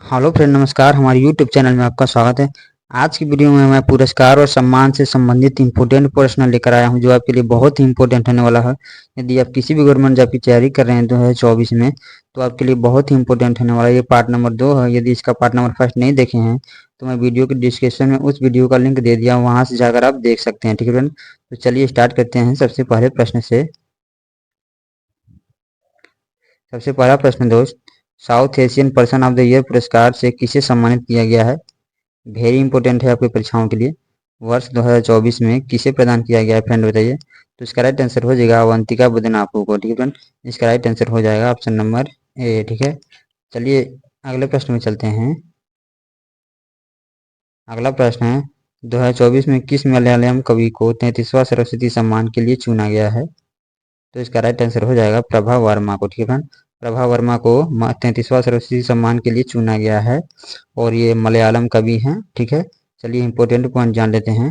Hello friend, नमस्कार। हमारे YouTube channel में आपका स्वागत है। आज की वीडियो में मैं पुरस्कार और सम्मान से संबंधित इंपॉर्टेंट प्रश्न लेकर आया हूं जो आपके लिए बहुत ही इंपॉर्टेंट होने वाला है। यदि आप किसी भी गवर्नमेंट जॉब की तैयारी कर रहे हैं 2024 में, तो आपके लिए बहुत ही इंपॉर्टेंट होने वाला है। ये पार्ट नंबर 2 है। यदि इसका पार्ट नंबर फर्स्ट नहीं देखे हैं तो मैं वीडियो के डिस्क्रिप्शन में उस वीडियो का लिंक दे दिया, वहां से जाकर आप देख सकते हैं। ठीक है फ्रेंड, तो चलिए स्टार्ट करते हैं सबसे पहले प्रश्न से। सबसे पहला प्रश्न दोस्त, south Asian person of the year पुरस्कार से किसे सम्मानित किया गया है? वेरी इंपॉर्टेंट है आपकी परीक्षाओं के लिए। वर्ष 2024 में किसे प्रदान किया गया है फ्रेंड, बताइए। तो इसका राइट आंसर हो जाएगा अवंतिका बुदनापू को। ठीक है फ्रेंड, इसका राइट आंसर हो जाएगा ऑप्शन नंबर ए। ठीक है, चलिए अगले प्रश्न में चलते हैं। अगला प्रश्न है, 2024 में किस मलयालम कवि को 33वां सरस्वती सम्मान के लिए चुना गया है? तो इसका राइट आंसर हो जाएगा प्रभा वर्मा को। ठीक है फ्रेंड, प्रभा वर्मा को 33वां सरस्वती सम्मान के लिए चुना गया है और ये मलयालम कवि हैं। ठीक है, चलिए इंपॉर्टेंट पॉइंट जान लेते हैं।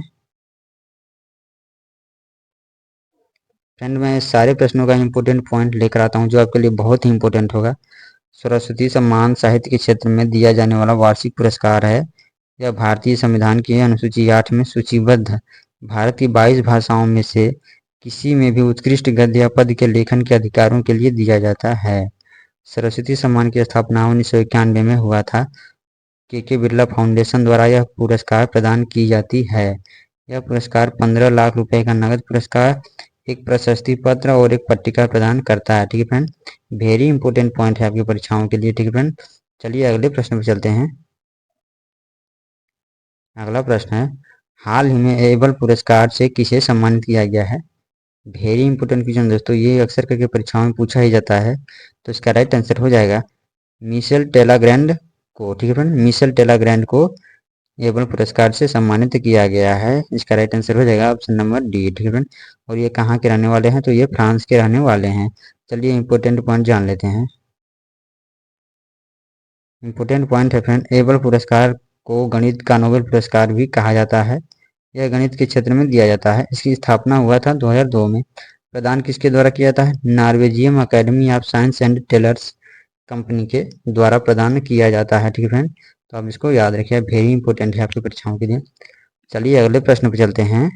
फ्रेंड, मैं सारे प्रश्नों का इंपॉर्टेंट पॉइंट लेकर आता हूं जो आपके लिए बहुत ही इंपॉर्टेंट होगा। सरस्वती सम्मान साहित्य के क्षेत्र में दिया जाने वाला वार्षिक पुरस्कार है। यह भारतीय संविधान की अनुसूची 8 में सूचीबद्ध भारत की 22 भाषाओं में से किसी में भी उत्कृष्ट गद्य या पद्य के लेखन के अधिकारों के लिए दिया जाता है। सरस्वती सम्मान की स्थापना 1991 में हुआ था। के बिरला फाउंडेशन द्वारा यह पुरस्कार प्रदान की जाती है। यह पुरस्कार 15 लाख रुपए का नगद पुरस्कार, एक प्रशस्ति पत्र और एक पट्टिका प्रदान करता है। ठीक है फ्रेंड, वेरी इंपॉर्टेंट पॉइंट है आपकी परीक्षाओं के लिए। ठीक है फ्रेंड, चलिए अगले प्रश्न पर चलते हैं। अगला प्रश्न है, हाल ही में एबल पुरस्कार से किसे सम्मानित किया गया है? वेरी इंपॉर्टेंट क्वेश्चन दोस्तों, ये अक्सर करके परीक्षाओं में पूछा ही जाता है। तो इसका राइट आंसर हो जाएगा मिशेल टेलाग्रैंड को। ठीक है फ्रेंड, मिशेल टेलाग्रैंड को एबल पुरस्कार से सम्मानित किया गया है। इसका राइट आंसर हो जाएगा ऑप्शन नंबर डी। ठीक है फ्रेंड, और ये कहाँ के रहने वाले हैं? तो ये फ्रांस के रहने वाले हैं। चलिए इंपॉर्टेंट पॉइंट जान लेते हैं। इंपॉर्टेंट पॉइंट है फ्रेंड, एबल पुरस्कार को गणित का नोबेल पुरस्कार भी कहा जाता है। यह गणित के क्षेत्र में दिया जाता है। इसकी स्थापना हुआ था 2002 में। प्रदान किसके द्वारा किया जाता है? Norwegian Academy of Science and Letters company के द्वारा प्रदान किया जाता है। ठीक है फ्रेंड, तो आप इसको याद रखिए, वेरी इंपॉर्टेंट है आपकी परीक्षाओं के लिए। चलिए अगले प्रश्न पर चलते हैं।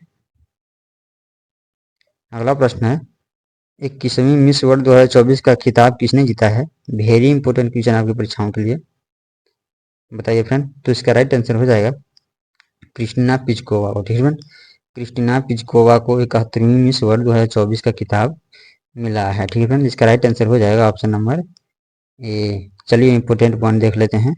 अगला प्रश्न है, 21वीं मिस वर्ल्ड 2024 का खिताब किसने जीता है? वेरी इंपॉर्टेंट क्वेश्चन आपकी परीक्षाओं के लिए, बताइए फ्रेंड। तो इसका राइट आंसर हो जाएगा क्रिस्टिना पिचकोवा को। ठीक है फ्रेंड, क्रिस्टिना पिचकोवा को 71वीं मिस वर्ल्ड 2024 का खिताब मिला है। ठीक है फ्रेंड, इसका राइट आंसर हो जाएगा ऑप्शन नंबर ए। चलिए इंपॉर्टेंट पॉइंट देख लेते हैं।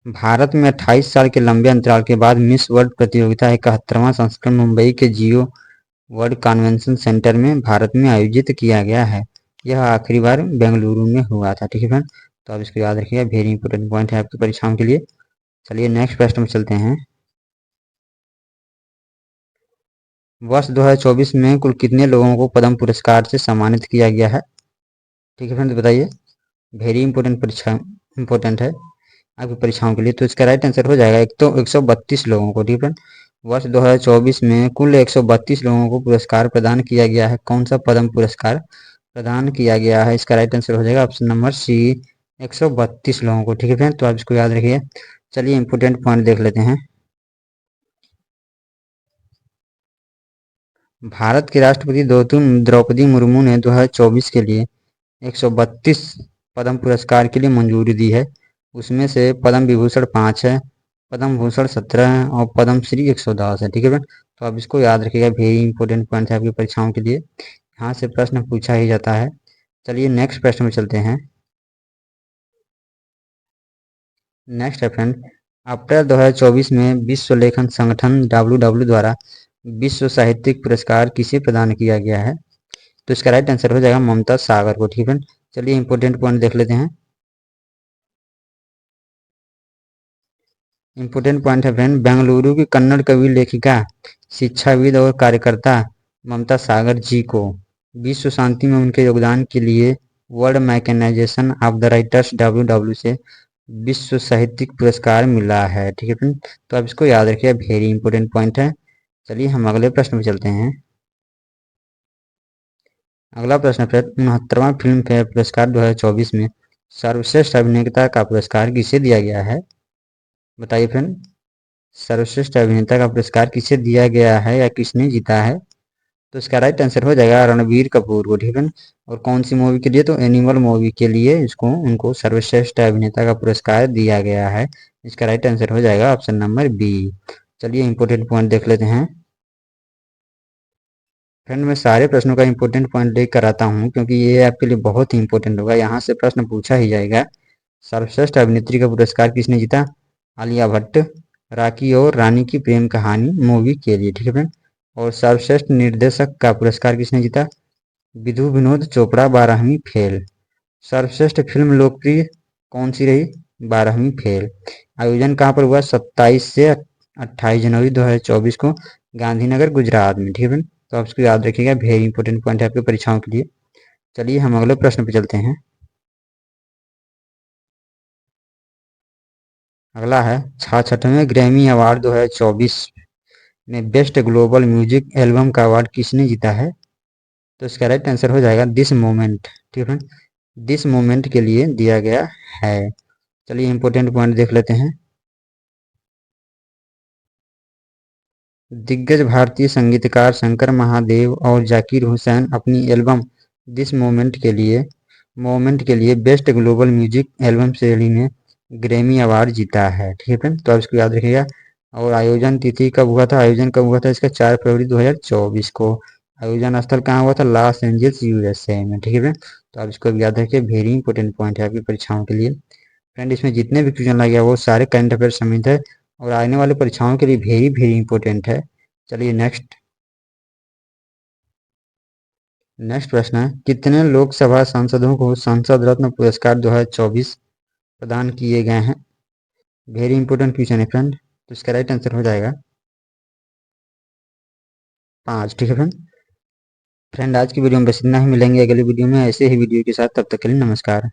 भारत में 28 साल के लंबे अंतराल के बाद मिस वर्ल्ड प्रतियोगिता 71वां संस्करण मुंबई के जियो वर्ल्ड कन्वेंशन सेंटर में भारत में आयोजित किया गया है। यह आखिरी बार बेंगलुरु में हुआ था। ठीक है फ्रेंड, तो आप इसको याद रखिएगा, वेरी इंपॉर्टेंट पॉइंट है आपकी परीक्षाओं के लिए। चलिए नेक्स्ट प्रश्न में चलते हैं। वर्ष 2024 में कुल कितने लोगों को पद्म पुरस्कार से सम्मानित किया गया है? ठीक है फ्रेंड, बताइए। वेरी इंपॉर्टेंट परीक्षा इंपॉर्टेंट है आपकी परीक्षाओं के लिए। तो इसका राइट आंसर हो जाएगा एक तो 132 लोगों को। ठीक है फ्रेंड, वर्ष 2024 में कुल 132 लोगों को पुरस्कार प्रदान किया गया है। कौन सा पद्म पुरस्कार प्रदान किया गया है? इसका राइट आंसर हो जाएगा ऑप्शन नंबर सी, 132 लोगों को। ठीक है फ्रेंड, तो आप इसको याद रखिए। चलिए इंपॉर्टेंट पॉइंट देख लेते हैं। भारत के राष्ट्रपति द्रौपदी मुर्मू ने 2024 के लिए 132 पद्म पुरस्कार के लिए मंजूरी दी है। उसमें से पद्म विभूषण 5 है, पद्म भूषण 17 है और पद्म श्री 110 है। ठीक है फ्रेंड, तो आप इसको याद रखिएगा, वेरी इंपॉर्टेंट पॉइंट है आपकी परीक्षाओं के लिए। यहाँ से प्रश्न पूछा ही जाता है। चलिए नेक्स्ट प्रश्न में चलते हैं। नेक्स्ट है फ्रेंड, अप्रैल 2024 में विश्व लेखन संगठन WW द्वारा विश्व साहित्यिक पुरस्कार किसे प्रदान किया गया है? तो इसका राइट आंसर हो जाएगा ममता सागर को। ठीक है फ्रेंड, चलिए इंपॉर्टेंट पॉइंट देख लेते हैं। इंपॉर्टेंट पॉइंट है फ्रेंड, बेंगलुरु की कन्नड़ कवि लेखिका शिक्षाविद और कार्यकर्ता ममता सागर जी को विश्व शांति में उनके योगदान के लिए world mechanization of the writers WW से विश्व साहित्यिक पुरस्कार मिला है। ठीक है फ्रेंड, तो आप इसको याद रखिए, वेरी इंपॉर्टेंट पॉइंट है। चलिए हम अगले प्रश्न पर चलते हैं। अगला प्रश्न है 69वां फिल्म फेयर पुरस्कार 2024 में सर्वश्रेष्ठ अभिनेता का पुरस्कार किसे दिया गया है? बताइए फ्रेंड, सर्वश्रेष्ठ अभिनेता का पुरस्कार किसे दिया गया है या किसने जीता है? तो इसका राइट आंसर हो जाएगा रणबीर कपूर को, ठीक है। और कौन सी मूवी के लिए? तो एनिमल मूवी के लिए इसको उनको सर्वश्रेष्ठ अभिनेता का पुरस्कार दिया गया है। इसका राइट आंसर हो जाएगा ऑप्शन नंबर बी। चलिए इंपॉर्टेंट पॉइंट देख लेते हैं। फ्रेंड, मैं सारे प्रश्नों का इंपॉर्टेंट पॉइंट लेकर आता हूँ क्योंकि ये आपके लिए बहुत ही इंपॉर्टेंट होगा, यहाँ से प्रश्न पूछा ही जाएगा। सर्वश्रेष्ठ अभिनेत्री का पुरस्कार किसने जीता? आलिया भट्ट, राखी और रानी की प्रेम कहानी मूवी के लिए, ठीक है फ्रेंड। और सर्वश्रेष्ठ निर्देशक का पुरस्कार किसने जीता? विधु विनोद चोपड़ा, 12वीं फेल। सर्वश्रेष्ठ फिल्म लोकप्रिय कौन सी रही? 12वीं फेल। आयोजन कहाँ पर हुआ? 27 से 28 जनवरी 2024 को गांधीनगर गुजरात में, ठीक है। तो आप इसको याद रखिएगा, वेरी इंपॉर्टेंट पॉइंट है आपके परीक्षाओं के लिए। चलिए हम अगले प्रश्न पर चलते हैं। अगला है 66वें ग्रैमी अवार्ड 2024 में बेस्ट ग्लोबल म्यूजिक एल्बम का अवार्ड किसने जीता है? तो इसका राइट आंसर हो जाएगा दिस मोमेंट, ठीक है। दिस मोमेंट के लिए दिया गया है। चलिए इंपॉर्टेंट पॉइंट देख लेते हैं। दिग्गज भारतीय संगीतकार शंकर महादेव और जाकिर हुसैन अपनी एल्बम दिस मोमेंट के लिए बेस्ट ग्लोबल म्यूजिक एल्बम श्रेणी में ग्रैमी अवार्ड जीता है, ठीक है फ्रेंड। तो आप इसको याद रखिएगा। और आयोजन तिथि कब हुआ था? आयोजन कब हुआ था इसका? 4 फरवरी 2024 को। आयोजन स्थल कहाँ हुआ था? लॉस एंजल्स यूएसए में, ठीक है फ्रेंड। तो आप इसको याद रखिए, वेरी इंपॉर्टेंट पॉइंट है आपकी परीक्षाओं के लिए। फ्रेंड, इसमें जितने भी क्वेश्चन लगे वो सारे करंट अफेयर समित है और आने वाले परीक्षाओं के लिए वेरी वेरी इंपॉर्टेंट है। चलिए नेक्स्ट प्रश्न है, कितने लोकसभा सांसदों को सांसद रत्न पुरस्कार 2024 प्रदान किए गए हैं? वेरी इंपॉर्टेंट क्वेश्चन है फ्रेंड। तो इसका राइट आंसर हो जाएगा 5, ठीक है फ्रेंड। फ्रेंड, आज की वीडियो में बस इतना ही, मिलेंगे अगली वीडियो में ऐसे ही वीडियो के साथ, तब तक के लिए नमस्कार।